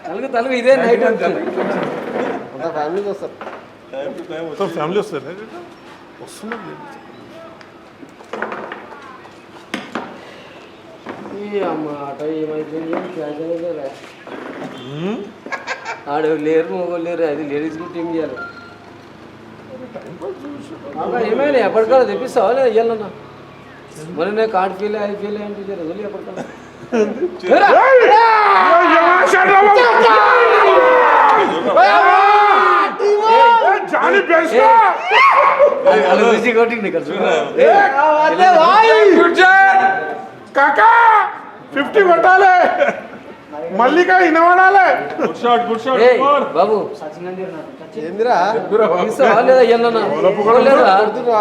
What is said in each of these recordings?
తలుగు తలుగు ఇదే నైట్ ఫ్యామిలీకి వస్తారు, ఫ్యామిలీ వస్తారు వస్తున్నారు. అమ్మ ఆటో ఏమైపోయింది ఆడు లేరు మొగోళ్ళు లేరు, అది లేడీస్ టీం చేయాలి. ఏమైనా ఎప్పటికల్లా తెప్పిస్తావా లేదా ఇవ్వాలన్నా? మరి నేను కార్డు ఫీల్ అది ఫీల్ ఏంటి రోజులు ఎప్పటికల్లా కొట్టింది కాకా 50 కొట్టాలి, మల్లిక ఇనవాడాలి. బాబు ఏందిరా లేదా ఇవ్వాలన్నా?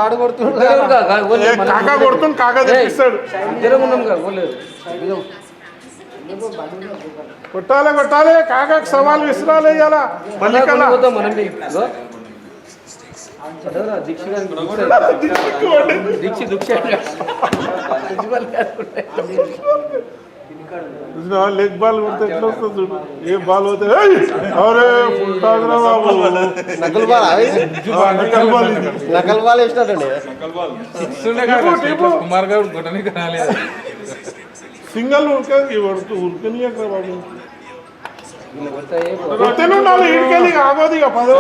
ఆడ కొడుతున్నాడు, కాకా కొడుతుంది, కాకా తెప్పిస్తాడు. కొట్టాలి కొట్టాలి, కాకాకు సవాల్ విసిరాలి ఇవాళ. మల్లికల్లా మనం లెగ్ బాల్ కొడితే ఎట్లా వస్తుంది చూడు, ఏ బాల్ పోతే బాబు నకల్ బాల్ నకల్ బాల్ ఇది. నకల్ బాల్ వేసినట్టండి. కుమార్ గారు కొట్టడానికి రాలేదు, సింగల్ ఉరకనియక బాబు కొట్టనే ఉండాలి. ఈడికెళ్ళి ఆగోదు ఇక 10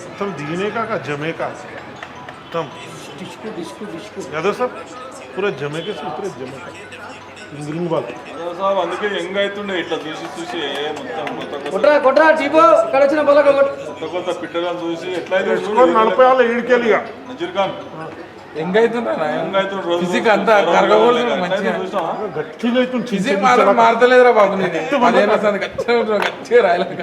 మొత్తం దిగినే కాక జమే का एकदम यादव साहब पूरा जमे के पूरे जमे का इंग्लिंग बाल साहब అందుకే యంగ్ అవుతుండే ఇట్లా చూసి చూసి మొత్తం కొట్రా కొట్రా టీబో ఇక్కడ వచ్చిన బాల్ కొత్త పిట్టగా చూసి ఎట్లా అయితే నడపాలి ఈడికెళ్ళి ఇక. నజీర్ ఖాన్ యంగ్ అవుతుండ్రా, యంగ్ అవుతుండ్రు, ఫిజిక్ అంతా కరగబోతుంది మంచిగా. గట్టిగా అవుతుంది, ఫిజిక్ మాత్రం మారతలేదురా బాబు, నీది గట్టిగా రాయలేక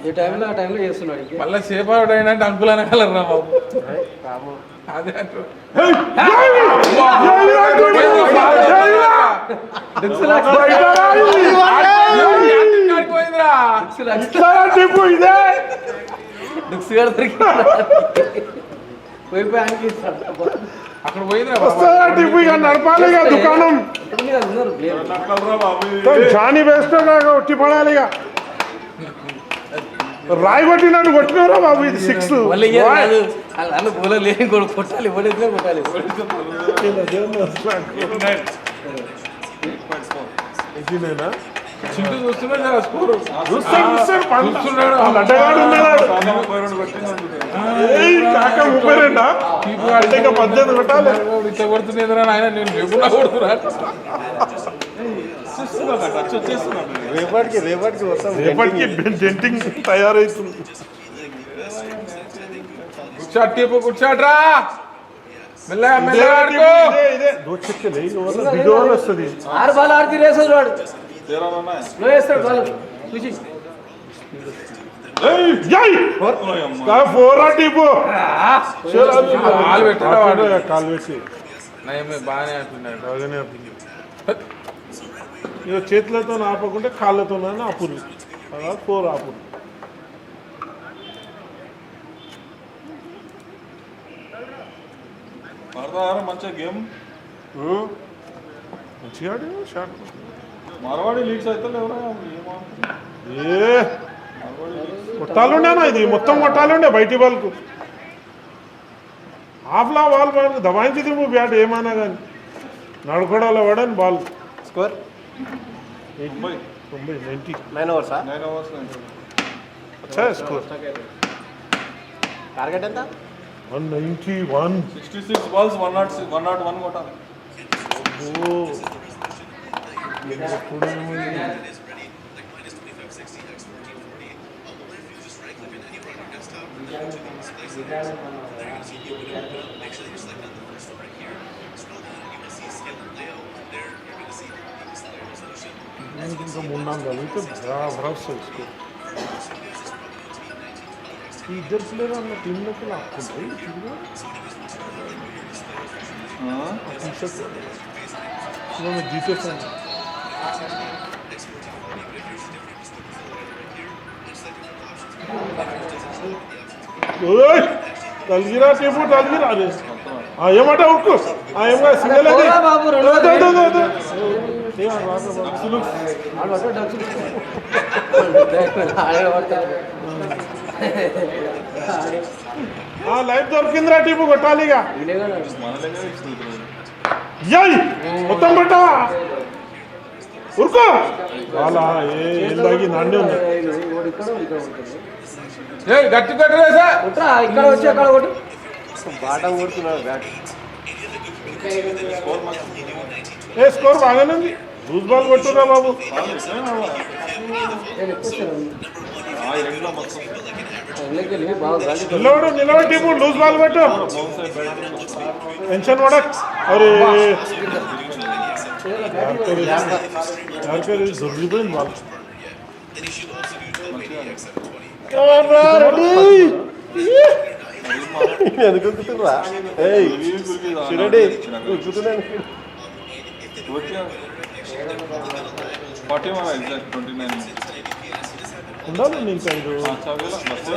ఈ టైంలో ఆ టైంలో చేస్తున్నాడు. మళ్ళీ సేఫ్ అవుట్ అయినట్టు అంకుల్ అనగలరా బాబు. అదే అంటూ అక్కడ పోయిందిరా నడపాలి ఇక దుకాణం. జానీ వేస్తే ఒట్టి పడాలి ఇక. రాయి కొట్టినట్టు కొట్టినవరా బాబు, ఇది 6. కొట్టాలి కొట్టాలి. చింటూ చూస్తున్నాడు స్కోరు, చూస్తున్నాడు. కాక 32 ఇంకా 18 కొట్టాలి. ఇట్లా కొడుతున్నారా ఆయన, నేను లేకుండా కొడుతున్నా. రేపటికి డెంటింగ్ తయారవుతుంది. కూర్చోట్రా మెల్లగా మెల్లగా వస్తుంది. 6 బాల్ ఆడితే రేసాడు వాడు, వేస్తాడు బాల్ చూసి. 4 టీపు కాలు పెట్టాడు వాడు, కాలు పెట్టి బాగానే అంటున్నాడు. బాగానే ఇక చేతులతో ఆపకుండా కాళ్ళతో ఆపురు, 4 ఆపురు. మంచిగా గేమ్ మంచిగా షాట్. మార్వాడి లీగ్స్ అయితే లేవురా, కొట్టాలుండేనా ఇది మొత్తం కొట్టాలుండే బయటి బాల్కు. హాఫ్లా బాల్ పడ దబాయించింది బ్యాట్ ఏమైనా కానీ నడుకోడాలో పడని బాల్. Score 90 9 overs. 9 ఓవర్స్. अच्छा है स्कोर. టార్గెట్ ఎంత? 191. 66 balls 101 కొట్టాలి. ఇంకా 3-4 కలిగితే బరాబర్ వస్తుంది స్కోర్. ఈ ఇద్దరు ప్లేయర్ అన్న టీంలోకి లాక్కుంటాయి జీతే తలిగిరా టీపు తలిగిరా అదే ఏమాట ఉక్కు ఏమో సింగల్ అది పోరా బాబు, రెండు వద్దు, వద్దు, వద్దు, వద్దు. ఆడు పట్టు, డబ్బులు. ఆడే పడతాడు. లైఫ్ దొరికిందిరా టీపు కొట్టాలి ఇక వీడే కదా. మన దగ్గర ఇస్తుంది యయ్ మొత్తం కొట్టా ఉరుకో వాళ్ళ ఏం తాగి నాండి ఉంది వాడు ఇక్కడ ఇక్కడ ఉంటుంది. ఏ గట్టి కొట్టలే సార్ కొట్టురా, ఇక్కడ వచ్చి అక్కడ కొట్టు. బాటం కొడుతున్నాడు బ్యాట్. ఏ స్కోర్ బాగానే ఉంది లూజ్ బాల్ కొట్టురా బాబు నేను ఎక్కువ ఈ రెండులో మొత్తం ఇళ్ళకి వెళ్ళి బాగా గాలి నిలబడి టీపు లూజ్ బాల్ కొట్టు టెన్షన్ పడక్ అరే దొరికిపోయింది బాల్ ఎందుకు ఉరుకుతుర్రా? ఏయ్ చూడండి ఉరుకుతున్నాను. 40 మన ఎగ్జాక్ట్ 29 ఉండాలి ఇంకా ఇది చావేలా బస్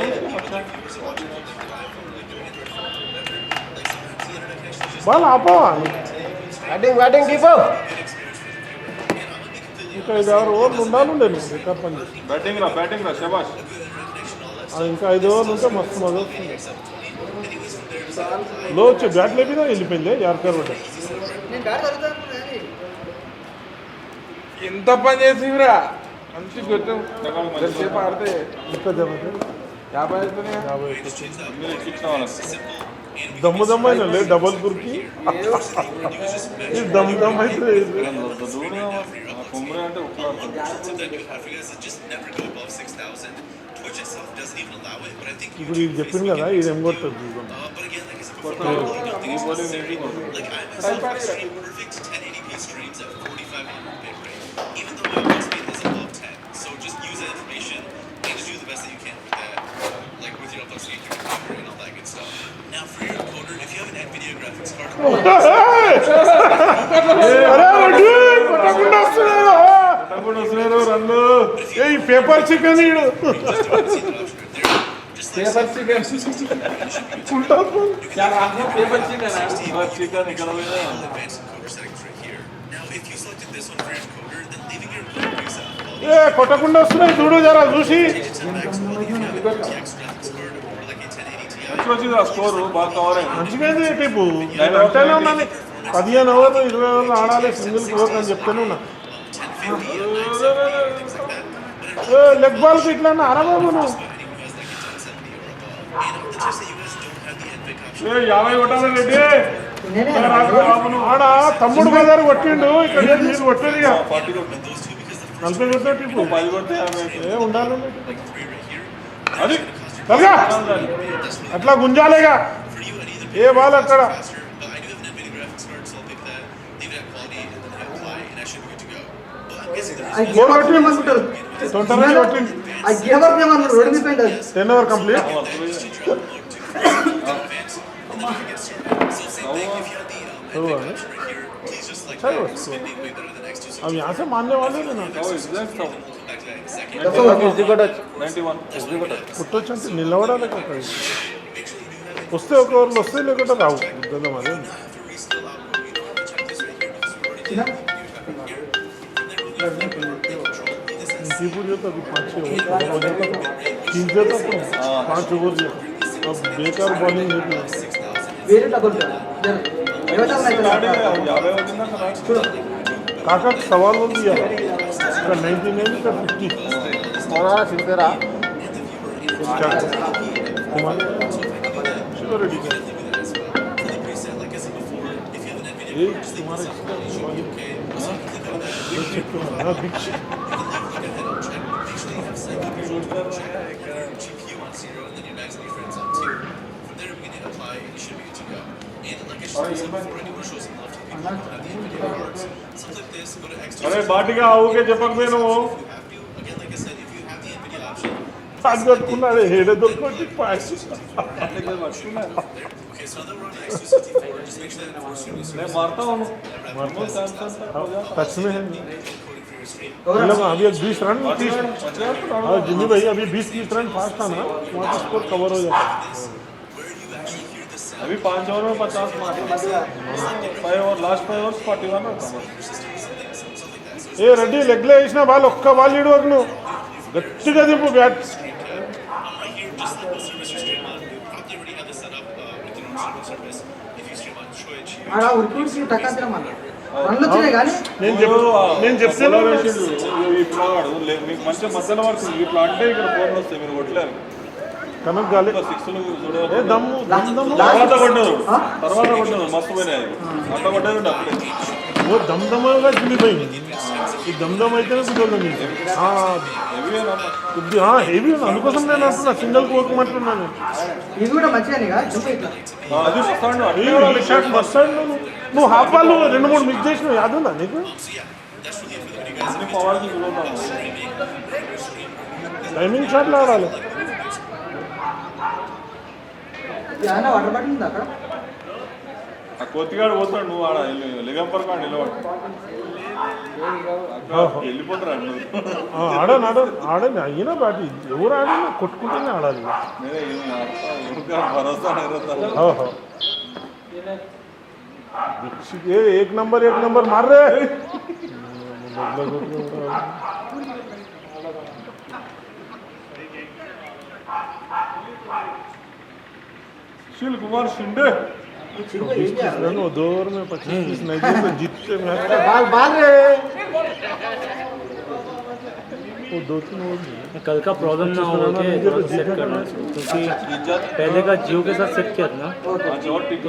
బాల్ ఆపవా బ్యాటింగ్ కీపర్. ఇంకా 5-6 ఓవర్లు ఉండాలి రికార్డ్ పని చేసి బ్యాటింగ్ రా శబాష్ ఇంకా 5 ఓవర్లు ఉంటే మస్తు మజా వస్తుంది లో వచ్చి బ్యాట్ లేపినా వెళ్ళిపోయింది యార్కర్ పడ్డా ఎంత పని చేసిరా మంచి కొట్టు ఎంతసేపు ఆడితే ఇంకా జమ 50 అవుతున్నాయి 50 మీరు ఎక్కించిన వాళ్ళకి దమ్ము అయినా లేదు డబల్ కుర్కి ఇది దమ్ము అయితే దూరంగా కొమ్మరే అంటే ఉట్లాడుతుంది ఇప్పుడు ఇది చెప్పింది కదా ఇది ఏం కొడుతుంది ఈ బౌలింగ్ నేటి కొడుతుంది రన్ను ఏ పేపర్ చికెన్ ఈడు paper chicken paper chicken chicken ఇక్కడ పోయినా ఏ కొట్టకుండా వస్తున్నాయి చూడు జరా చూసి వచ్చింది ఆ స్కోర్ బాగా కవర్ అయింది మంచిగా టిప్పు నేను అంటేనే ఉన్నాను 15 ఓవర్లు 20 ఓవర్లు ఆడాలి సింగిల్ ఓవర్ అని చెప్తూనే ఉన్నా లెగ్ బాల్కి ఇట్లా ఆరాబాబు నువ్వు 50 కొట్టాలి రెడ్డి ఆడ తమ్ముడు బజారు కొట్టిండు ఇక్కడ మీరు కొట్టేది 40 కొట్టింది 40 కొట్టే టిప్పు 10 కొడితే 50 ఏ ఉండాలి అది త్వరగా అట్లా గుంజాలేగా ఏ బాల్ అక్కడ తొందరగా కొట్టింది 10 ఓవర్ కంప్లీట్ अब यहाँ से मानने वाले हैं ना పుట్టొచ్చంటే నిలబడాలి అక్కడ వస్తే ఒక ఓవర్లు వస్తే లేకుంటే రావు బుద్ధం అదే इंटीपुर जो तो अभी 5-6 ओवर हो जाता था 3 देता तो 5 ओवर दिया अब बेकार बॉलिंग है వేరే డబుల్ काका सवाल बोल दिया का 99 का 50 పోనారా సింపేరా. क्या तुम्हारे सिक्योरिटी का ये तुम्हारे हाँ बिग అరే బాటిగా ఆవుకే చెప్పకపోయినా అది కట్టుకున్నాడు హేడ దొరికి పాసి मैं मारता हूँ टच में है अभी 20 रन 30 जिन्नी भाई अभी 20-30 रन फास्ट था ना वहाँ का स्कोर कवर हो जाता अभी 5 ओवर में 50 मारे 5 ओवर लास्ट 5 ओवर्स 41 होता ఏ రెడ్డి లెగ్లో వేసిన బాల్ ఒక్క బాల్ ఇడవకు నువ్వు గట్టిగా దింపు బ్యాట్ ఆడ ఉరికి టకాతిన మళ్ళీ రన్లు వచ్చినాయి కానీ నేను చెప్తాను ఇప్పుడు మీకు మంచిగా మధ్యలో వరకు ఇట్లా అంటే ఇక్కడ ఫోన్ వస్తాయి మీరు కొట్టలేరు కనక్ గాలి 6లు ఏ దమ్ము తర్వాత కొట్టదు మస్తు పోయినాయి అట్లా కొట్టేది ఉండే అప్పుడే ఓ దమ్దమగా చిల్లిపోయింది ఈ దమ్దమ్ అయితేనే కుదరదు కొద్దిగా హెవీ ఉంది అందుకోసం నేను అంటున్నా సింగల్ కోకమంటున్నాను ఇది కూడా మంచిగానే కదా జంప్ ఇట్లా అది వస్తాడు షాట్ మస్తాడు నువ్వు హాఫ్ బాల్ 2-3 మిస్ చేసినావు యాదుందా నీకు అన్ని పవర్కి చూడతాము టైమింగ్ షాట్లు ఆడాలి ఏమైనా వాటర్ బాటిల్ ఉందా అక్కడ ఆ కొత్తిగాడు పోతాడు నువ్వు ఆడ లిగంపర్ కాడు నిలబడు వెళ్ళిపోతారు అన్ను ఆడని అయినా బాటి ఎవరు ఆడినా కొట్టుకుంటూనే ఆడాలి భరోసా ఓహో एक नंबर मार रहे सुशील कुमार शिंदे 2 ओवर में 25 नहीं दिए तो जीतते मैच बाल रे वो 2-3 ओवर कल का प्रॉब्लम ना हो के सेट करना क्योंकि पहले का जियो के साथ सेट किया था ना तो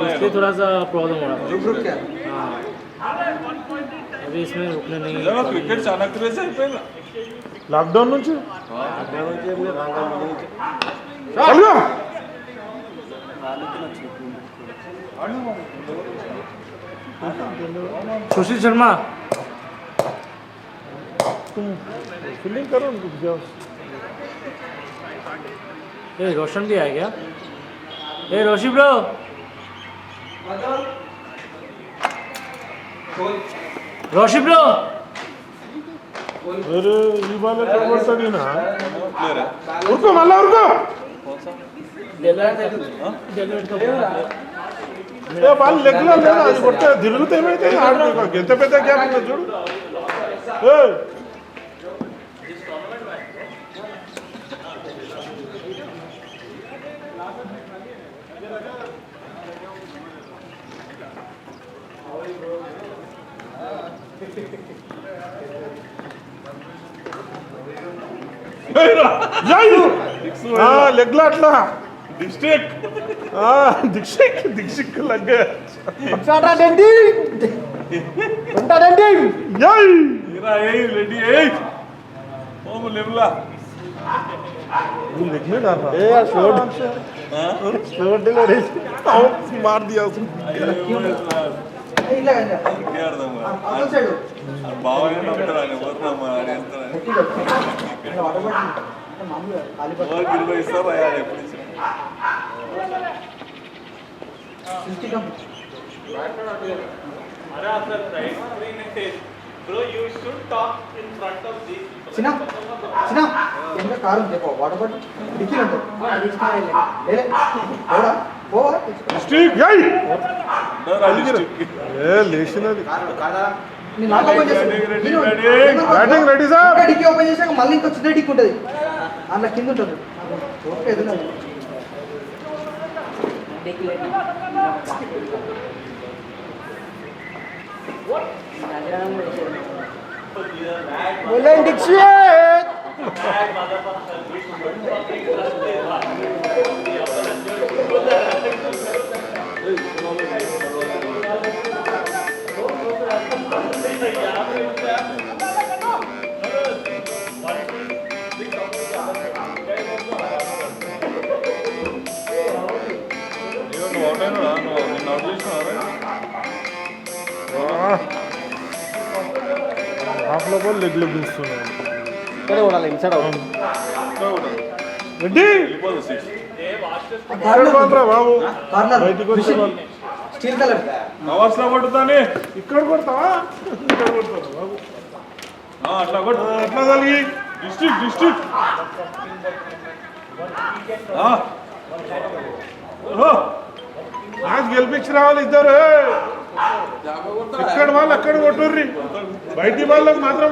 इसलिए थोड़ा सा प्रॉब्लम हो रहा था रुक क्या हाँ अभी इसमें रुकने नहीं क्रिकेट చాలా క్రేజ్ అయిపోయింది లాక్డౌన్ నుంచి सुशील शर्मा तुम फील्डिंग करो उनको जाओ ये रोशन भी आ गया ये रोशी ब्रो रोशी ब्रो अरे ये वाला कबड्डी ना उनको मल्ला उनको ఏ బాల్ లెగ్లో లేదా అది కొట్టే తిరుగుతే ఏమైతే ఆడుకో ఎంత పెద్ద గ్యాప్ ఉందో చూడు లెగ్లో అట్లా दिक्सिक लग गया ఉంటాడా డండి ఇరా ఏయ్ రెడీ ఏయ్ ఓ లెవెలా वो लेग में डाल रहा ఏ షోట్ షోట్ డిలరీ मार दिया उसने ఇలా గంజా అర్థం అవతల సైడ్ బావనే నమ్ముతారా ఎవరు వాటర్ బాటిల్ మామూలుగా ఖాళీ పట్టు ఓవర్ 20 ఇస్తారు అయ్యాడు ఎప్పుడు ఇచ్చిన 60 కమ్ చిన్న చిన్న ఎంత కారు ఉంది వాటర్ బాటిల్ డిక్కీ ఉంటుంది తీసుకుని పోడా పోవా स्टिक यही డిస్ట్రిక్ట్ ए లేచినది నేను లాక్ ఓపెన్ చేస్తాను batting ready sir dickey open చేశాక మళ్ళీ ఇంకో చిన్న డిక్కీ ఉంటుంది అందులో కింద ఉంటుంది ఓకే ఎదురు బులెండ్ డిక్షియట్ నువ్వు అవుట్ అయినా నువ్వు నిన్న అవుట్ చేసినావా హాఫ్ లో బాల్ లెగ్ లో గుంస్తున్నాడు ఇక్కడ ఉండాలి ఇన్సైడ్ అవుట్ రెడ్డి వెళ్ళిపోదు 6 మాత్రా బాబు కార్నర్ బయటికి వచ్చి బాల్ స్టీల్ కలర్ నవాస్లో కొట్టుతానే ఇక్కడ కొడతావా ఇక్కడ కొడతావా బాబు అట్లా కొట్టు ఎట్లా కలిగి డిస్ట్రిక్ట్ మ్యాచ్ గెలిపించి రావాలి ఇద్దరు. ఇక్కడ వాళ్ళు అక్కడ కొట్టుర్రి, బయటి వాళ్ళకి మాత్రం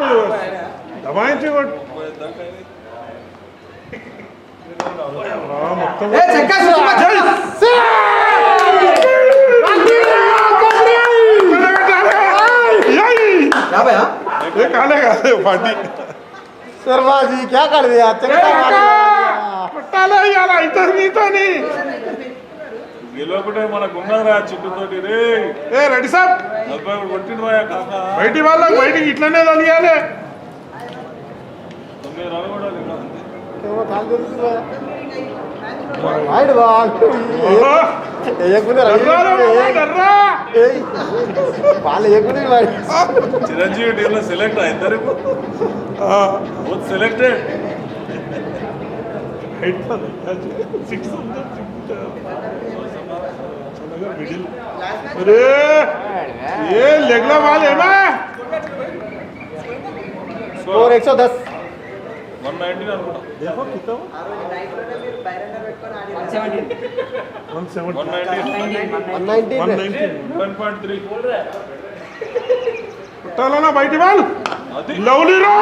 దబాయించి కొట్టు. మొత్తం ఏ చెక్క రాబోయా కాలే కాదు పార్టీ शर्मा जी क्या कर दिया కొట్టాలే ఇవాళ ఇద్దరు నీతోని. గెలవకుంటే మనకు ఉన్నదిరా చుట్టూతోటి రే. ఏ రెడ్డి సాబ్ 41 కొట్టిండ్రా కాక. బయటి వాళ్ళకి బయటికి ఇట్లనే తెలియాలి. 9 రన్ కూడా లేదు. वाइड बॉल एक मिनट बाल एक मिनट वाइड చిరంజీవి టీమ్ లో సెలెక్ట్ అయిందరు. Both selected. अरे ये लेगला बाल है ना. स्कोर 110 119 అనుకుంటా. देखो कितना 170 190 1.3 కొట్టాలా నా బయటి బాల్. అది లవ్లీ రా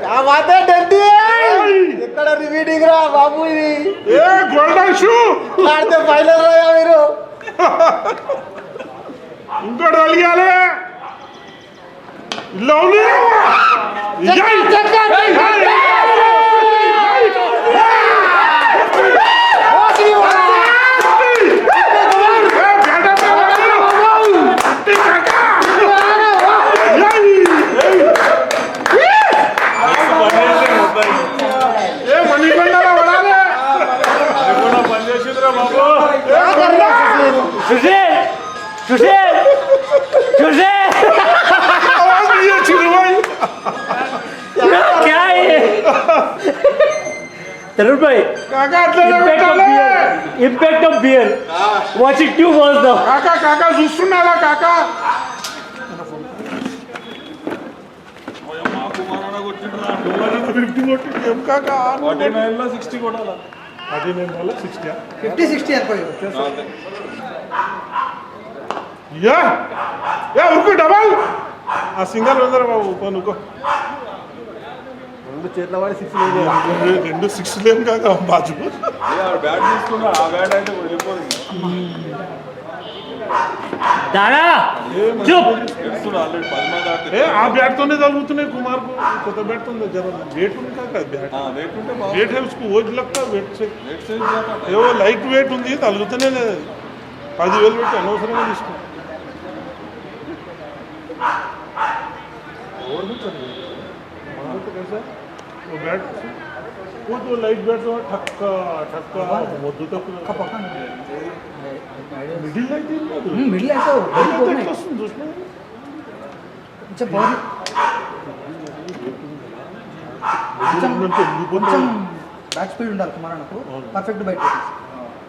क्या बात है डंडी ఇక్కడ రివీడింగ్ రా బాబు ఇది ఏ గోల్డెన్ షూ ఆడితే ఫైనల్ రాయా మీరు ఇంకోటి అలిగాలే లవ్లీ పనిచేసిందిరా బాబు. सुशील सुशील सुशील क्या है ये तरुण भाई కాకా అట్లనే కొట్టాలి. impact of beer watching 2 balls now కాకా కాకా చూస్తున్నాడా కాకా. మా కుమారన్న కొట్టిండ్రా. 50 కొట్టి ఏం కాకా 49 లో 60 కొట్టాలా. 49 బాల్ 60. 50-60 అనుకోండి యా యా ఉరుకు డబల్. ఆ సింగల్ ఉందరా బాబు పనుకో. రెండు చేతుల వాడి 6 రెండు 6 లేం కాక బాజు. బ్యాట్ తీసుకున్నా. ఆ బ్యాట్ అయితే వెళ్ళిపోదు. दादा चुप తెలుస్తున్నా ఆల్రెడీ 10 మంది ఆడుతుంది. ఏ ఆ బ్యాట్ తోనే తగులుతున్నాయి కుమార్ को. కొత్త బ్యాట్ తోనే జర वेट उनका का बैट వెయిట్ ఉంటే బాగా वेट है उसको वो लगता है वेट से వెయిట్ సేజ్ చేస్తాడు. ఏ वो లైట్ వెయిట్ ఉంది తగులుతూనే లేదు. 10,000 పెట్టి అనవసరంగా తీసుకో. और भी चाहिए मारो तो कैसा वो बैट वो तो लाइट बैट तो ठक्का ठक्का मोदू तक मिडिल लाइट है మిడిల్ అయితే వస్తుంది చూసిన కొంచెం బాడీ కొంచెం బ్యాక్ స్పీడ్ ఉండాలి కుమారన్నకు పర్ఫెక్ట్ బయట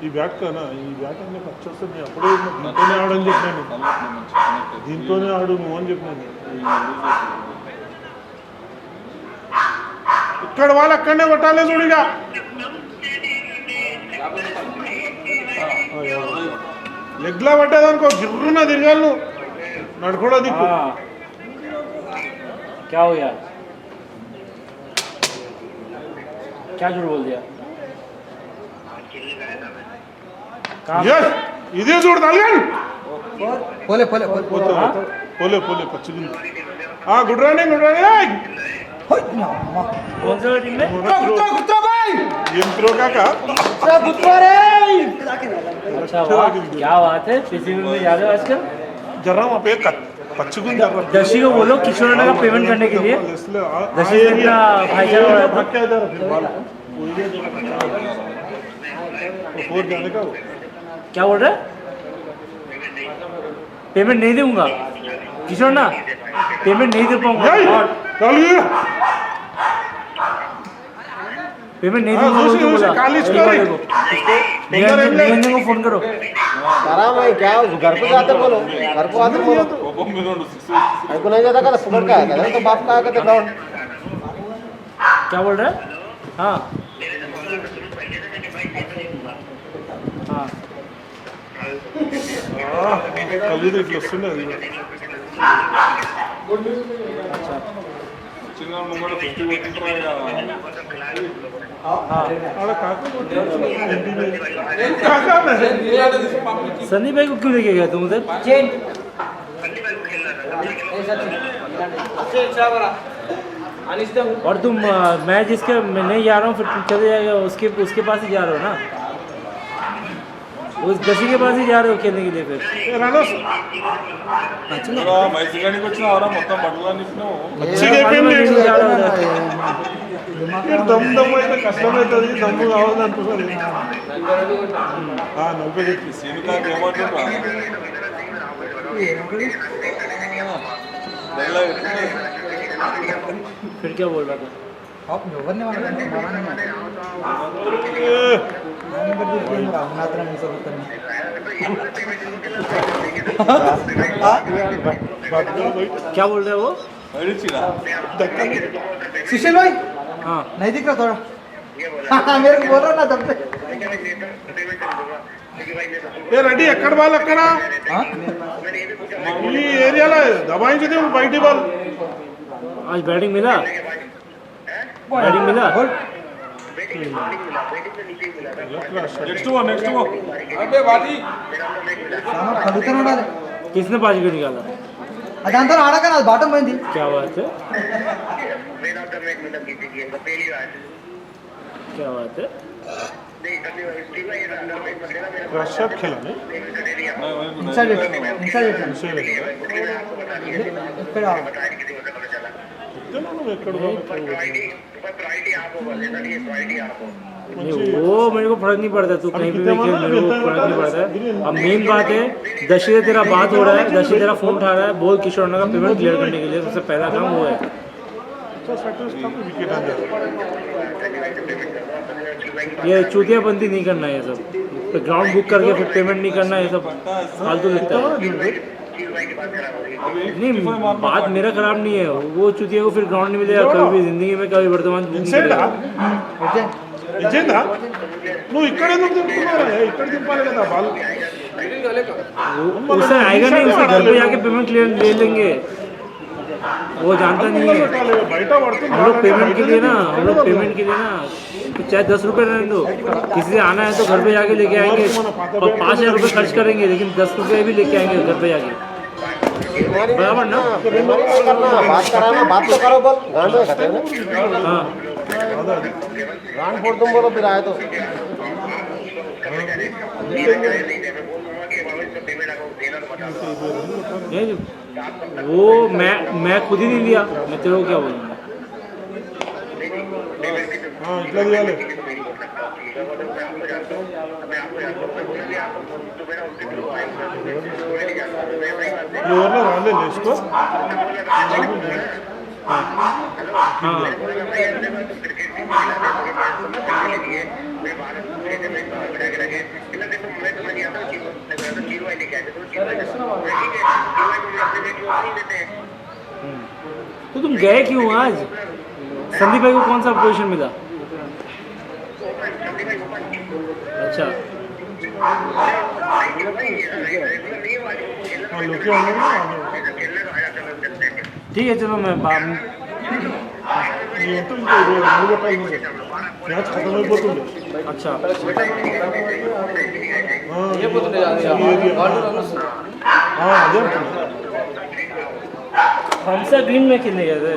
ఈ బ్యాట్ కానా ఈ బ్యాట్ అన్నీ ఖర్చు వస్తే నేను అప్పుడే దీంతోనే ఆడని చెప్పాను. దీంతోనే ఆడు నువ్వు అని చెప్పాను. ఇక్కడ వాళ్ళు అక్కడనే కొట్టాలి చూడిగా. లెగ్లా పట్టేదనుకో గిర్రున తిరగాలి నువ్వు. నడుకోడా దిక్కు. क्या हो यार क्या झूठ बोल दिया Yes, ఇదే చూడు తల్లి. పోలే పోలే పోలే పోలే పోలే పచ్చిగుంది. Good running good running. कौन सा टीम में ఏం త్రో కాక. अच्छा वाह क्या बात है पीसीबी में याद है आजकल జర్రా మా పేరు పచ్చిగుంది జర్రా. दर्शी को बोलो किशोर का पेमेंट करने के लिए दर्शी से इतना भाईचारा हो रहा था फोर जाने का क्या बोल रहा है पेमेंट नहीं दूंगा किशोर ना पेमेंट नहीं दे पाऊंगा पेमेंट नहीं दूंगा बोल के बोला निरंजन को फोन करो आराम है क्या घर पे जाते बोलो घर को आते बोलो కోపం మీద ఉండు ऐको नहीं जाता కదా पुकार का है కదా तो बाप का है कहते ग्राउंड क्या बोल रहा है? हाँ हाँ कभी तो इतना सुना చిన్న ముంగడ 50 కొట్టింటారా अरे काका सनी भाई को क्यों लेके गया तुम उधर? और तुम मैं जिसके मैं नहीं जा रहा हूँ फिर तुम चले जाएगा उसके पास ही जा रहे हो ना, उस दशी के पास ही जा रहे हो खेलने के लिए फिर? మైసూరానికి వచ్చినావరా మొత్తం బట్టలు నింపినావు नहीं जा रहा उधर। दम दम అయితే కష్టమవుతుంది దమ్ము కావాలి అనుకుంటుంది నలభై సీనికాకి ఏమంటుండ్రా फिर क्या बोल रहा था? आप ఎవరిని వాళ్ళని మారని మాత్రం మిసవుతాను क्या बोल रहे हो वो? అడిచిరా सुशील भाई हाँ नहीं दिख रहा थोड़ा मेरे को बोल रहा ना तब से ఏ రెడీ ఎక్కడ వాళ్ళు అక్కడ हाँ? ఈ ఏరియాలో దబాయించదే బయటి వాళ్ళు आज बैटिंग मिला? बैटिंग मिला? నెక్స్ట్ వన్ సామా పడుతూనే ఉండాలి किसने 5 विकेट निकाला? అదంతా ఆడక నాది బాటం పోయింది क्या बात है, क्या बात है। రష్యా खेला ఇన్సైడ్ ఇన్సైడ్ ఇక్కడ नहीं वो मेरे को फर्क नहीं पड़ता, तू कहीं पे भी खेल, मेरे को फर्क नहीं पड़ता। अब मेन बात है दशी से तेरा बात हो रहा है, दशी तेरा फोन उठा रहा है, बोल किशोर का पेमेंट क्लियर करने के लिए सबसे पहला काम वो है। ये चूतियाबंदी नहीं करना है, ये सब तो ग्राउंड बुक करके फिर पेमेंट नहीं करना, ये सब फालतू लगता है। नहीं बात मेरा खराब नहीं है, वो चूतिया को फिर ग्राउंड नहीं मिलेगा कभी भी जिंदगी में, कभी वर्तमान बुक नहीं करेगा। ఇచ్చేందా నువ్వు ఇక్కడ ఎందుకు దింపుకున్నారా ఇక్కడ దింపాలి కదా బాల్ उससे आएगा नहीं, उसके घर पे जाके पेमेंट क्लियर ले लेंगे, वो जानता नहीं है। బయట పడుతుంది हम लोग पेमेंट के लिए ना तो चाहे 10 रुपये रहने दो, किसी से आना है तो घर पे जाके लेके आएंगे और 5,000 रुपये खर्च करेंगे, लेकिन 10 रुपये भी लेके आएंगे घर पे जाके, बराबर ना? बात कराना बात तो करो बोल गांड में कहते हैं ना हाँ गांड फोड़ तुम बोलो फिर आए तो नहीं, वो मैं खुद ही नहीं लिया, मैं तेरे को क्या बोलूँगा। ఇట్లా తీయాలి ఎవరిలో రాలే వేసుకో हाँ तो तुम गए क्यों आज? संदीप भाई को कौन सा पोजीशन मिला? अच्छा లోకే ఉన్నాడు ठीक है चलो मैं ఏంటో ఇంకా 2 గంటలు ఉంది మ్యాచ్ ఖతం అయిపోతుంది अच्छा అయిపోతుండే అది వాళ్ళు రన్ వస్తుంది అదే అంటున్నా हमसे ग्रीन में खेलने गए थे।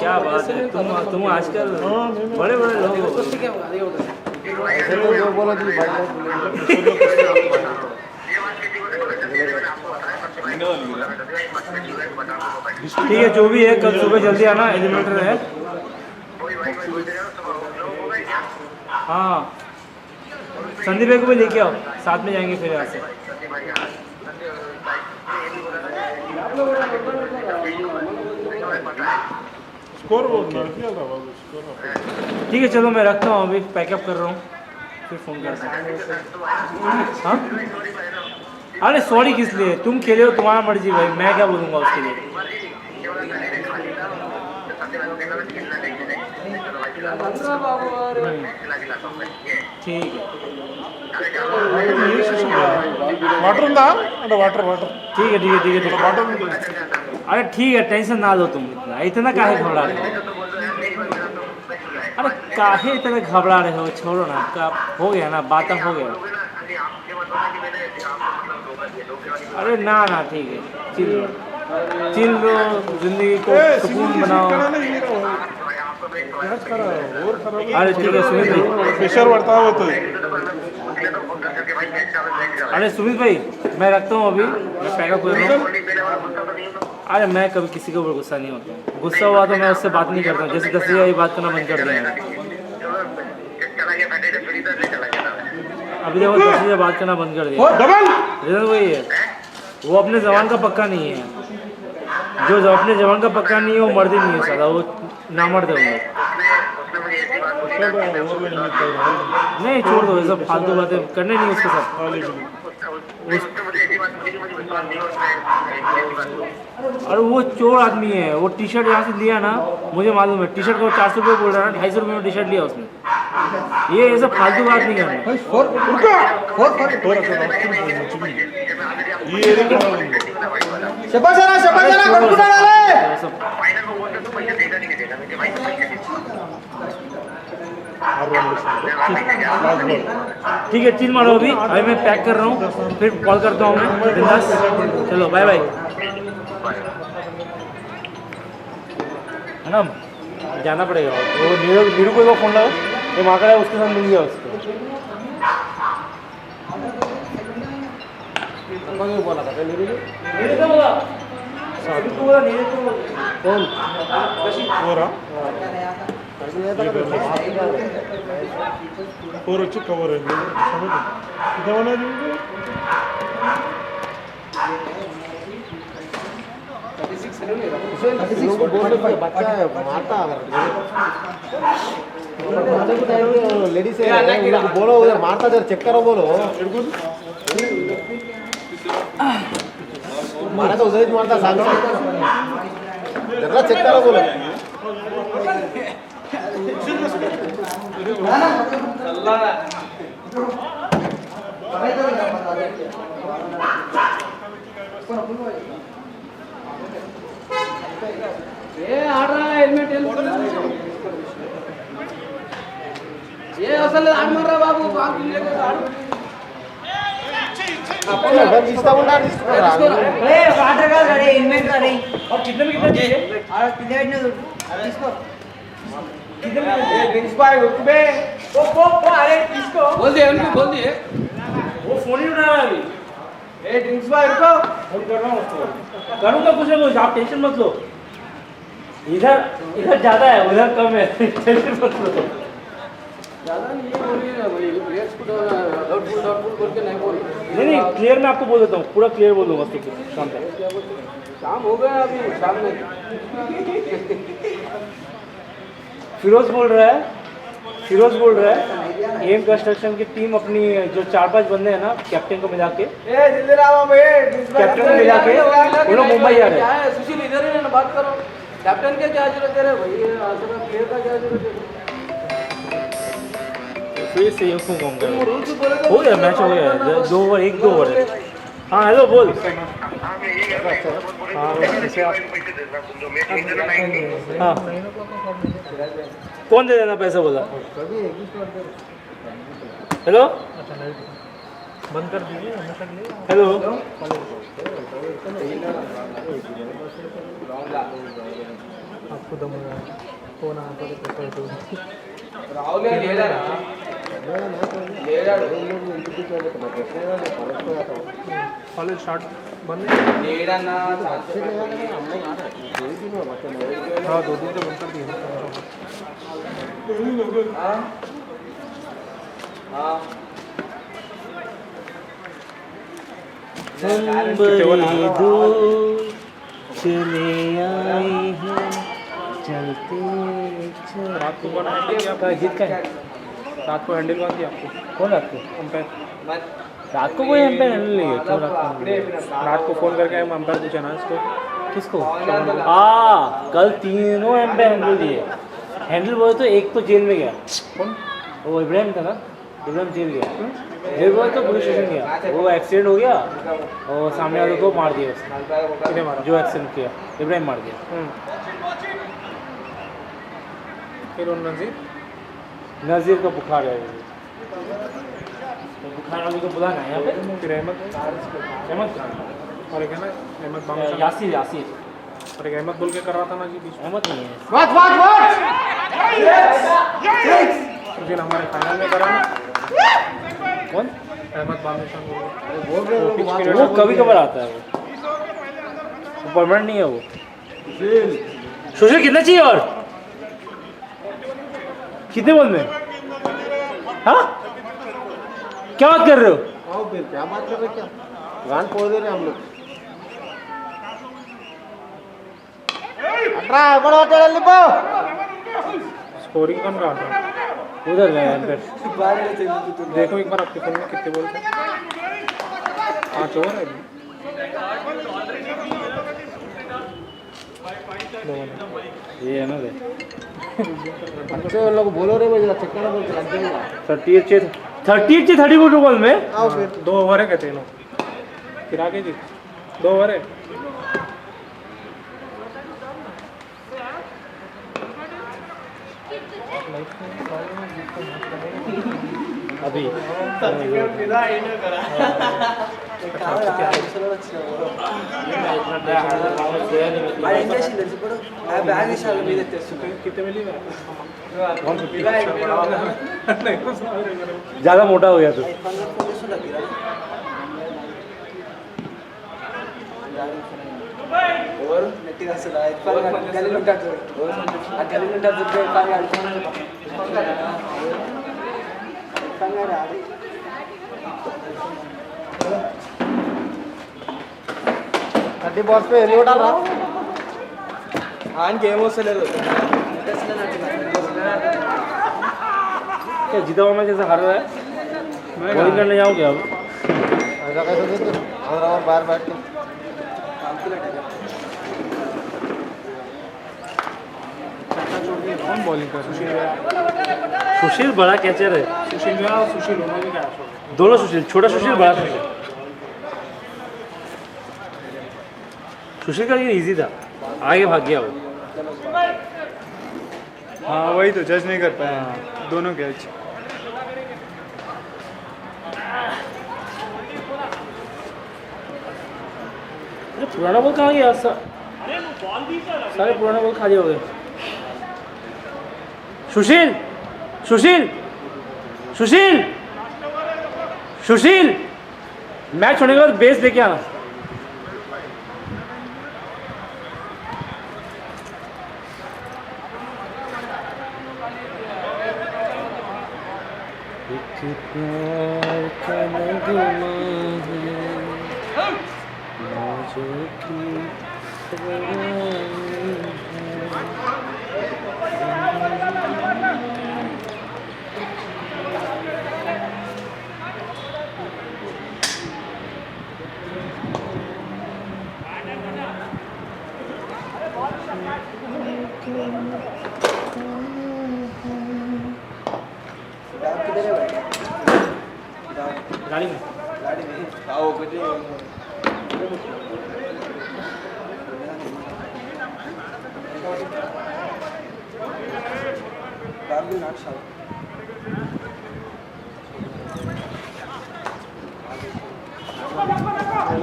क्या बात है, तुम आजकल बड़े बड़े लोग हो। ऐसे तो जो बोला जी भाई ठीक है जो भी है कल सुबह जल्दी आना, एलिमिनेटर है। हाँ संदीप भाई को भी लेके आओ, साथ में जाएंगे फिर यहाँ से। स्कोर बोल नड़किया था बाबू स्कोर ठीक है चलो मैं रखता हूँ, अभी पैकअप कर रहा हूँ। फिर फ़ोन करता हूँ। हाँ अरे सॉरी किस लिए, तुम खेले हो तुम्हारा मर्जी भाई, मैं क्या बोलूँगा उसके लिए। ठीक है వాటర్ ఉందా అంటే వాటర్ వాటర్ ठीक है ठीक है ठीक है ठीक है। వాటర్ अरे ठीक है टेंशन ना लो तुम, इतना काहे घबरा रहे हो, अरे काहे इतना घबरा रहे हो, छोड़ो ना, का हो गया ना, बात हो गया। अरे ना ना ठीक है, चिल लो, जिंदगी को सुकून बनाओ। अरे ठीक है सुमित भाई, प्रेशर बढ़ता होता है। अरे सुमित भाई मैं रखता हूँ अभी, मैं पैकअप कर रहा हूँ। अरे मैं कभी किसी के ऊपर गुस्सा नहीं होता, गुस्सा हुआ तो मैं उससे बात नहीं करता हूँ, जैसे 10 जगह बात करना बंद कर दिया है अभी, देखो 10 जगह बात करना बंद कर दिया। रीज़न वही है, वो अपने जवान का पक्का नहीं है, जो अपने जवान का पक्का नहीं है वो मर्द ही नहीं है साला, वो नामर्द है वो। नहीं छोड़ दो, ये सब फालतू बातें करने नहीं उसके साथ। और वो चोर आदमी है, वो टी शर्ट यहाँ से लिया ना, मुझे मालूम है, टी शर्ट को 400 रुपये बोल रहा है, 250 रुपये में टी शर्ट लिया उसने। ये सब फालतू बात नहीं करना। ठीक है चिल मारो अभी मैं पैक कर रहा हूँ, फिर कॉल करता हूँ मैं बिंदास। चलो बाय बाय। है ना जाना पड़ेगा, वो नीरू को फ़ोन लगा, ये माकड़ा है उसके साथ मिल गया उसको। बोला था नीरू को बोला कौन हो रहा और अच्छी कवर है समझ बच्चा मारता लेडीज बोलो उधर मारता जरा चेक करो बोलो, मारा तो उधर ही मारता सांग जरा चेक करो बोलो। ये असल आड मार रहा बाबू, वाटर का गाड़ी इन्वेंट कर रही और कितने में कितना चाहिए? और कितने में इसको अरे किसको बोल दिए, उनको बोल दिए, वो फोन ही उठा रहा है अभी। ड्रिंक्स बाय रुको, फोन कर रहा हूँ उसको, करूँगा कुछ ना कुछ, आप टेंशन मत लो। इधर ज़्यादा है उधर कम है, टेंशन मत लो। ज़्यादा नहीं ये बोलिए ना भाई, प्लेयर्स को डाउटफुल बोल के नहीं बोल। नहीं क्लियर मैं आपको बोल देता हूँ, पूरा क्लियर बोल दूँगा उसको शाम तक। शाम हो गया अभी, शाम में फिरोज बोल रहा है एम कंस्ट्रक्शन की टीम अपनी जो 4-5 बंदे हैं ना, कैप्टन को मिला के, कैप्टन को मिला के वो लोग मुंबई आ रहे हैं। सुशील इधर ही ना बात करो, कैप्टन के क्या जरूरत है भाई, प्लेयर का क्या जरूरत है? फिर से ये फोन हो गया, मैच हो गया, 2 ओवर 1-2 ओवर है। हाँ हेलो बोल। हाँ कौन दे देना पैसा बोला? हेलो बंद कर दीजिए, हेलो आपको दम फोन राहुल कॉलेज स्टार्ट बंद हाँ 2 दिन से बंद कर दिया। मुंबई दूर चले आए हैं, चलते चलते गीत का है। रात को हैंडल कौन दिया आपको? कौन रात को? अंपायर। रात को कोई एम्पायर हैंडल नहीं है, क्यों रात को? रात को फ़ोन करके अंपायर पूछा ना इसको। किसको? कल तीनों एम्पायर हैंडल दिए। हैंडल बोले तो एक तो जेल में गया। कौन? वो इब्राहिम था ना, इब्राहिम जेल गया। जेल बोले तो पुलिस स्टेशन गया। वो एक्सीडेंट हो गया और सामने वाले को मार दिया उसने। किसने मारा? जो एक्सीडेंट किया इब्राहिम मार दिया। फिर उन नज़ीर नज़ीर को बुखार है, तो बुखार वाले को बुलाना है यहाँ पे। फिर अहमद अहमद खान और एक है ना अहमद बांग यासिर यासिर और एक अहमद बोल के कर रहा था ना जी बीच में। अहमद नहीं है। What? तो फिर हमारे फाइनल में करा ना कौन? अहमद बांग्लादेश वो कभी कभार आता है, वो परमानेंट नहीं है वो। सुशील कितना चाहिए और कितने बॉल में? हाँ क्या बात कर रहे हो? आओ फिर क्या बात कर रहे, क्या गान फोड़ दे रहे हम लोग। बड़ा टेढ़ा लिपो। स्कोरिंग कौन रहा था? उधर गए एम्पायर। देखो एक बार आपके फोन में कितने बॉल थे? 5 ओवर है अभी। 2 ओवर। ये है ना अच्छे लोग बोलो रे भाई, चक्कर में बोल लग जाएगा। 30 बॉल में। आओ फिर 2 ओवर है कहते हैं लोग। फिर आगे जी 2 ओवर है। अभी कितने मिली ज़्यादा मोटा हो गया तो। थर्टी बॉक्स पे नहीं उठा रहा। क्या जीता हुआ मैं जैसे हार रहा है? बॉलिंग करने जाओगे अब? ऐसा कैसे देते और बाहर बैठ के। कौन बॉलिंग कर? सुशील सुशील बड़ा कैचर है। सुशील भैया और सुशील उन्होंने क्या? दोनों सुशील, छोटा सुशील बड़ा सुशील। सुशील का ये इजी था, आगे भाग गया वो। हाँ वही तो जज नहीं कर पाया दोनों कैच। अरे पुराना बॉल कहाँ गया? सारे पुराना बॉल खाली हो गए। सुशील सुशील सुशील सुशील मैच होने के बाद बेस लेके आना। गाड़ी में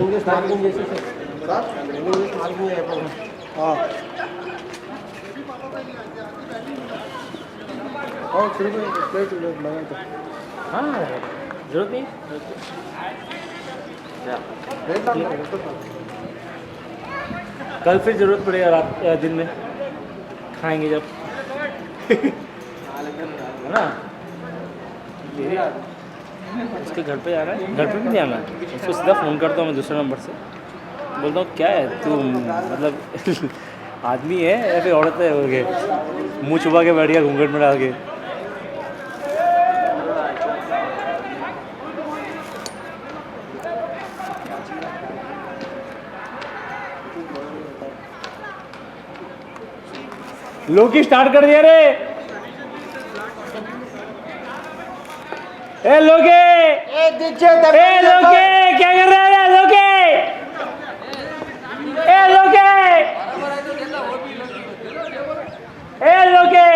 इंग्लिश मार्किंग जैसे सर इंग्लिश मार्किंग है पर। हाँ और शुरू में प्लेट लगा तो हाँ जरूरत नहीं। कल फिर जरूरत पड़ेगा रात दिन में खाएंगे जब है ना। उसके घर पे जा रहा है, घर पे भी नहीं आना है। उसको सीधा फ़ोन करता हूँ मैं दूसरे नंबर से, बोलता हूँ क्या है तू मतलब आदमी है या फिर औरत है? हो गए मुँह छुपा के बैठ गया घूंघट में डाल के। लोकी स्टार्ट कर दिया रे। ए लोके, ए दीक्षित ए लोके, क्या कर रहा है लोके? ए लोके, ए लोके।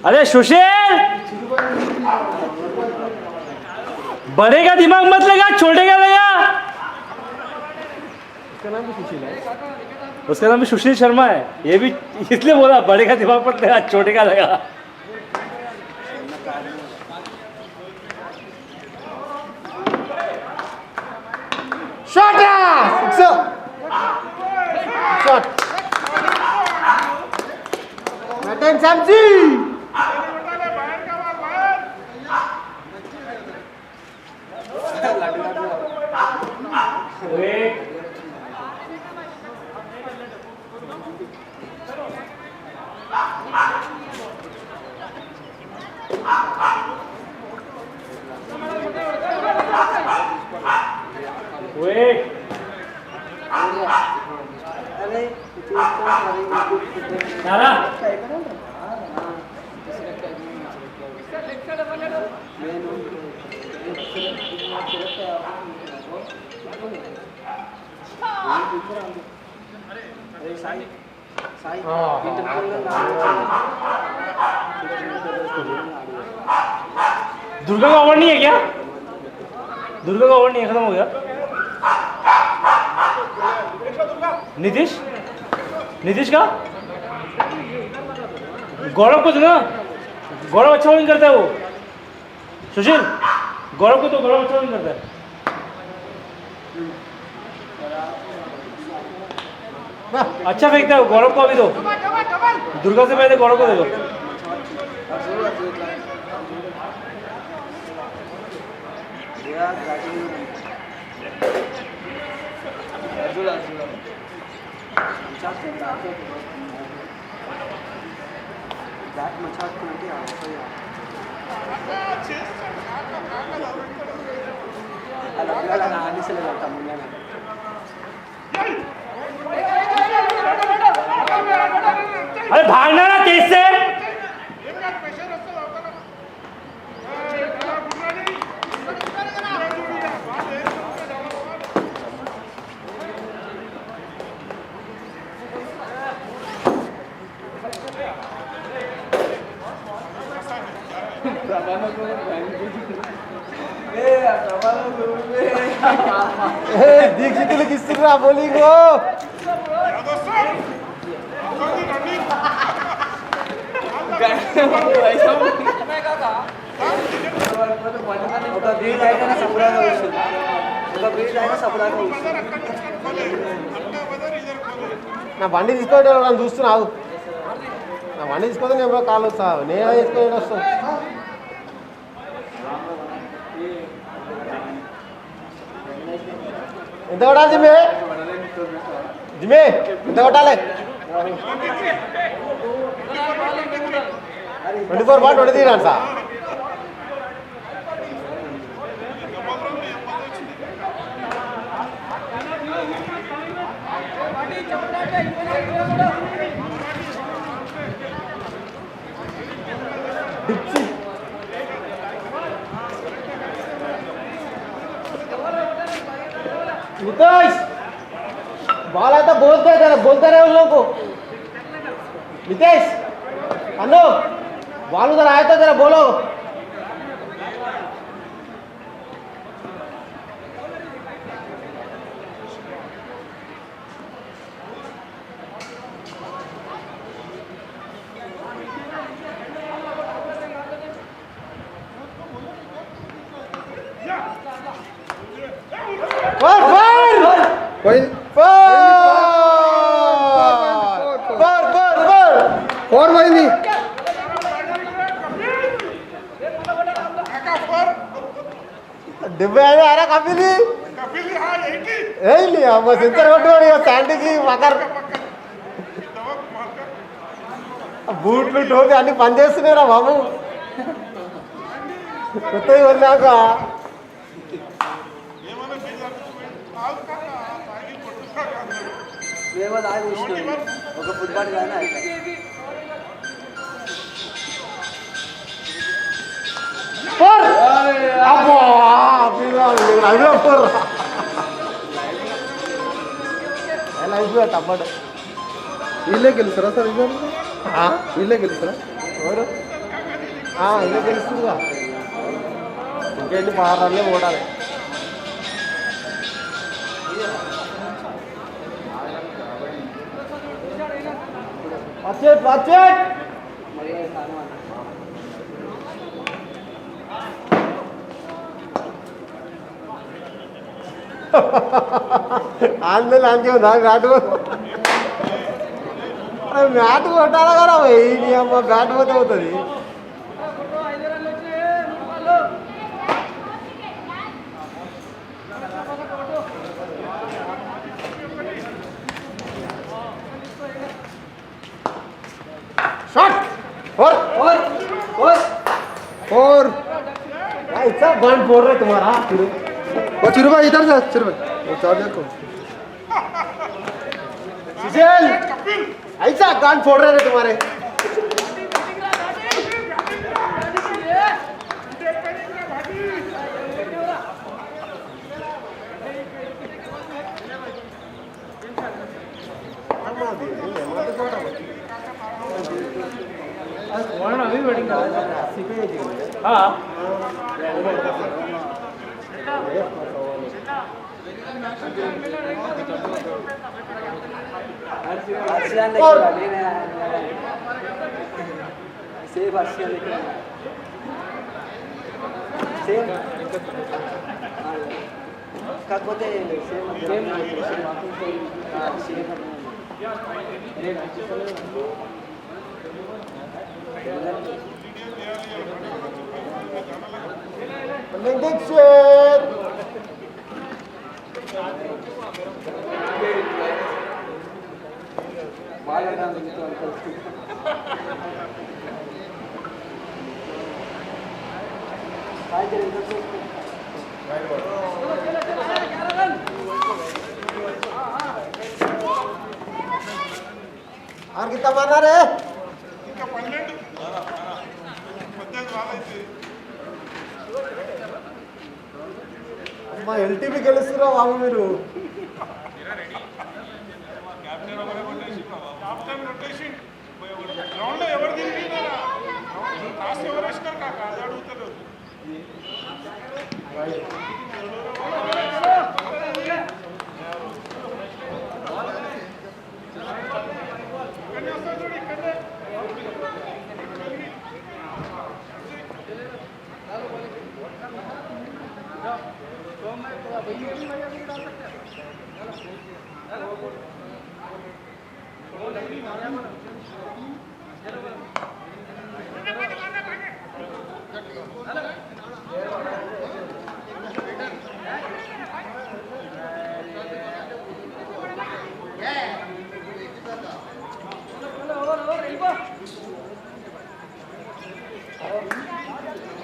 अरे सुशील, बड़े का दिमाग मत लगा, छोटे का लगा। उसका नाम भी सुशील शर्मा है। ये भी इसलिए बोला बड़े का दिमाग मत लगा, छोटे का लगा। शॉट शॉट मटन सब्जी दुर्गा का ओवर नहीं है क्या? दुर्गा का ओवर नहीं है, खत्म हो गया। नीतीश, नीतीश का गौरव को ना, गौरव अच्छा बॉलिंग करता है वो। सुशील, गौरव को तो गौरव अच्छा बॉलिंग करता है। अच्छा फेंकता है गौरव को। अभी तो दुर्गा से पहले गौरव को दे दो। अरे भागना ना तेज से। दीक्षित किस्सा बॉलिंग हो నా బండి తీసుకోవడం చూస్తున్నావు. నా బండి తీసుకోవడం నేను ఎప్పుడో కాలు వస్తావు, నేను తీసుకోవడం వస్తావు. ఎంత కొట్టాలి జిమ్మే? జిమ్మే ఎంత కొట్టాలి? 24 బాల్ 23 రన్స్. नितेश बॉल आता बोलते रहे उन लोगों को. नितेश अनु बॉल उधर आया था जरा बोलो. फोर 75 आरा कपिली कपिल हाँ 80 ए लिया बस इंतर కొట్టుకోడి శాండీ కి మకర్ బూట్లు టోపీ అన్ని పని చేస్తున్నారా బాబు కొత్తవి వదిలాక ఏమన్నా బిల్ కాదు కాక తాగి కొట్టుకోక మేము దాగి చూసినాం ఒక ఫుట్బాల్ కానీ పోర్ అబ్బో అబ్బో పోర్ లైఫ్ లో తప్పడు వీళ్ళే గెలుస్తారా సార్ ఇద్దరు వీళ్ళే గెలుస్తారా ఎవరు ఇదే గెలుస్తుందిగా ఇంకేంటి 6 రన్లే ఓడాలి వాచ్ ఇట్ ఆందోళన అంతే ఉందా బ్యాట్ కొట్టాలా కదా నీ అమ్మ బ్యాట్ పోతే అవుతుంది షాట్ फोर ऐसा गन फोड़ रहे तुम्हारा वो चिरू भाई इधर से चिरू भाई वो चार्जर को सुशील ऐसा गन फोड़ रहे थे तुम्हारे अभी बैटिंग हाँ సేఫ్ అర్షియన్ సేమ్ కాకపోతే సేమ్ और कितना मारना रे ఇంకా 12 18 వాళ్ళైతే అమ్మా ఎల్టీబీ గెలుస్తురా బాబు మీరు కెప్టెన్ రొటేషన్ గ్రౌండ్ లో ఎవరు తిరిగినారా లాస్ట్ ఎవరు వేసినారు కాక అది అడుగుతలేదు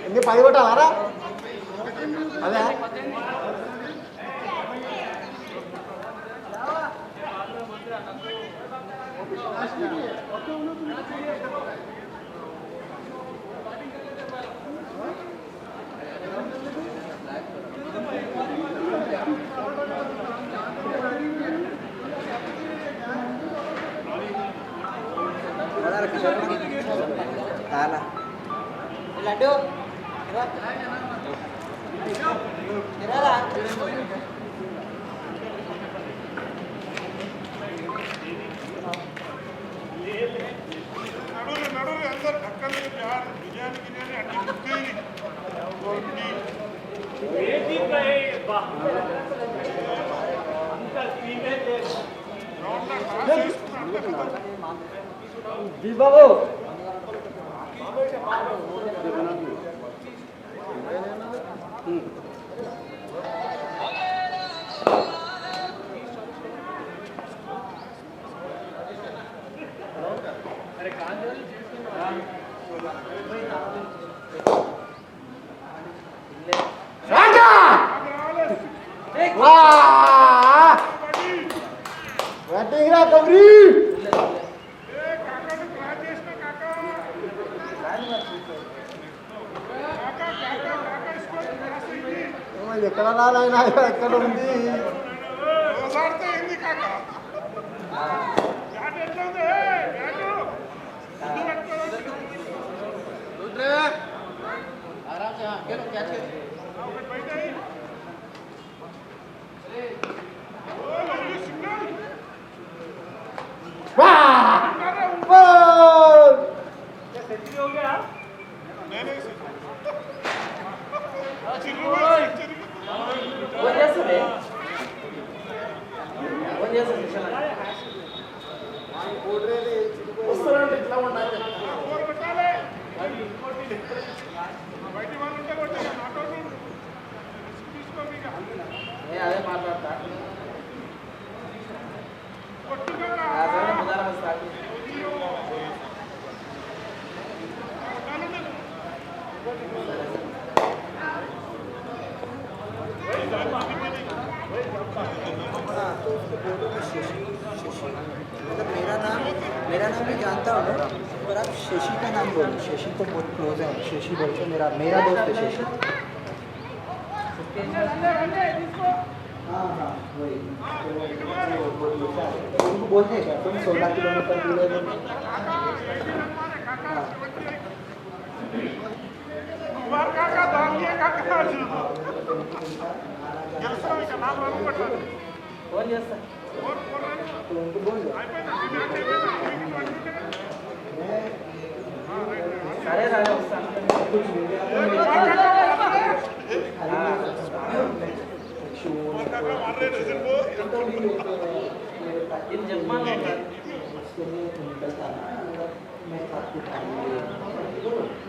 ఎన్ని 10 కొట్టాలారా అదే లడ్డు నడురు అందరు ఢక్కలు బిర్యానీ గిర్యానీ అన్ని బుక్కి जी बाबू बैटिंग रा कबरी ఎక్కడ రాలైనా ఎక్కడ ఉంది అదే మాట్లాడతా मतलब मेरा नाम मैं जानता हूँ पर आप शशि का नाम बोलो शशि तो बहुत क्लोज है शशि बोलते मेरा दोस्त है शशि हाँ हाँ वही उनको बोलते हैं क्या तुम 16 किलोमीटर दूर है ఫోన్ చేస్తా तो उनको बोल दो సరే రాజా వస్తాను कुछ वीडियो ఇది చెప్పమని निकलता मैं आपको खाऊंगी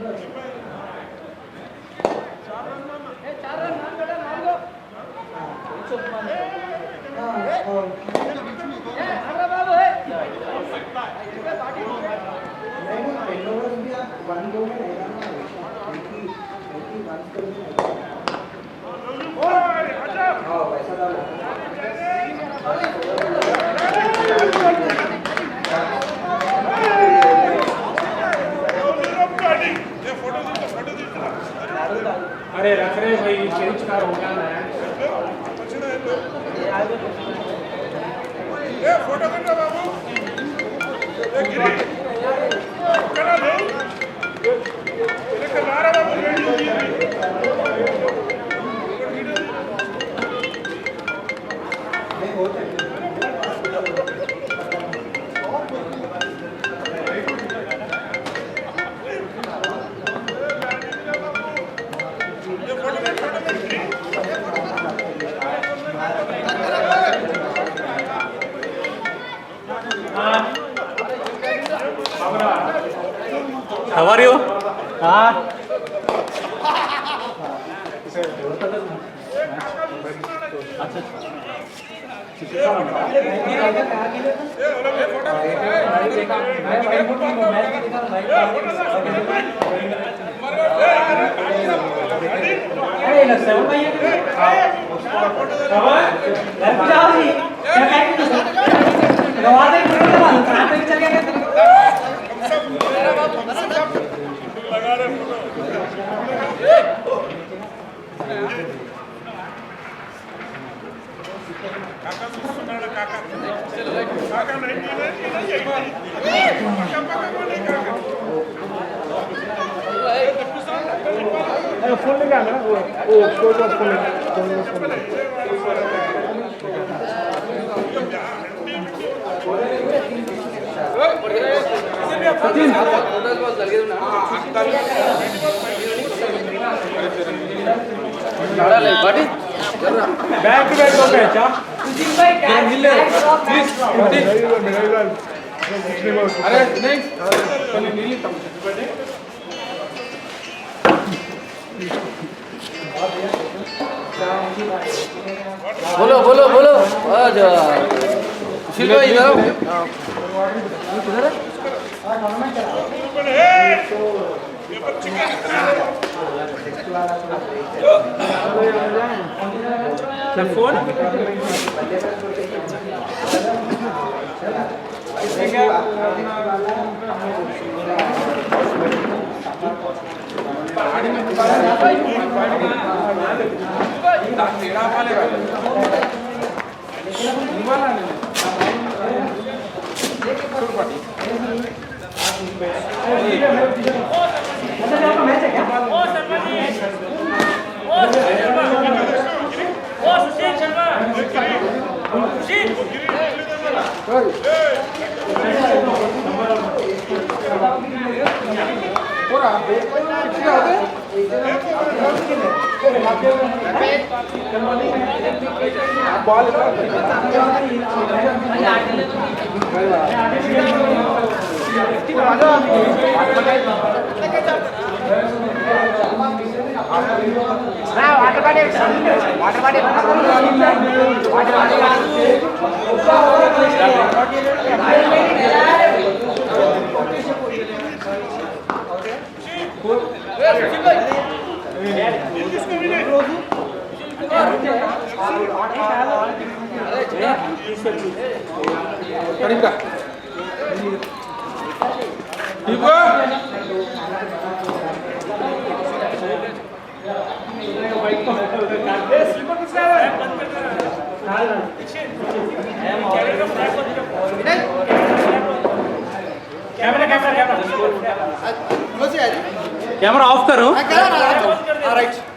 अरे रख रहे भाई चेंज कार हो गया ना फोटो करना बाबू How are you? Full camera वो फुल बैक टू बैक हो गया क्या अरे नहीं पहले नीली कम बोलो बोलो बोलो शिल्पा इधर आओ। किधर है? फोन कैमरा ऑफ करो। हाँ, करा ना, राइट।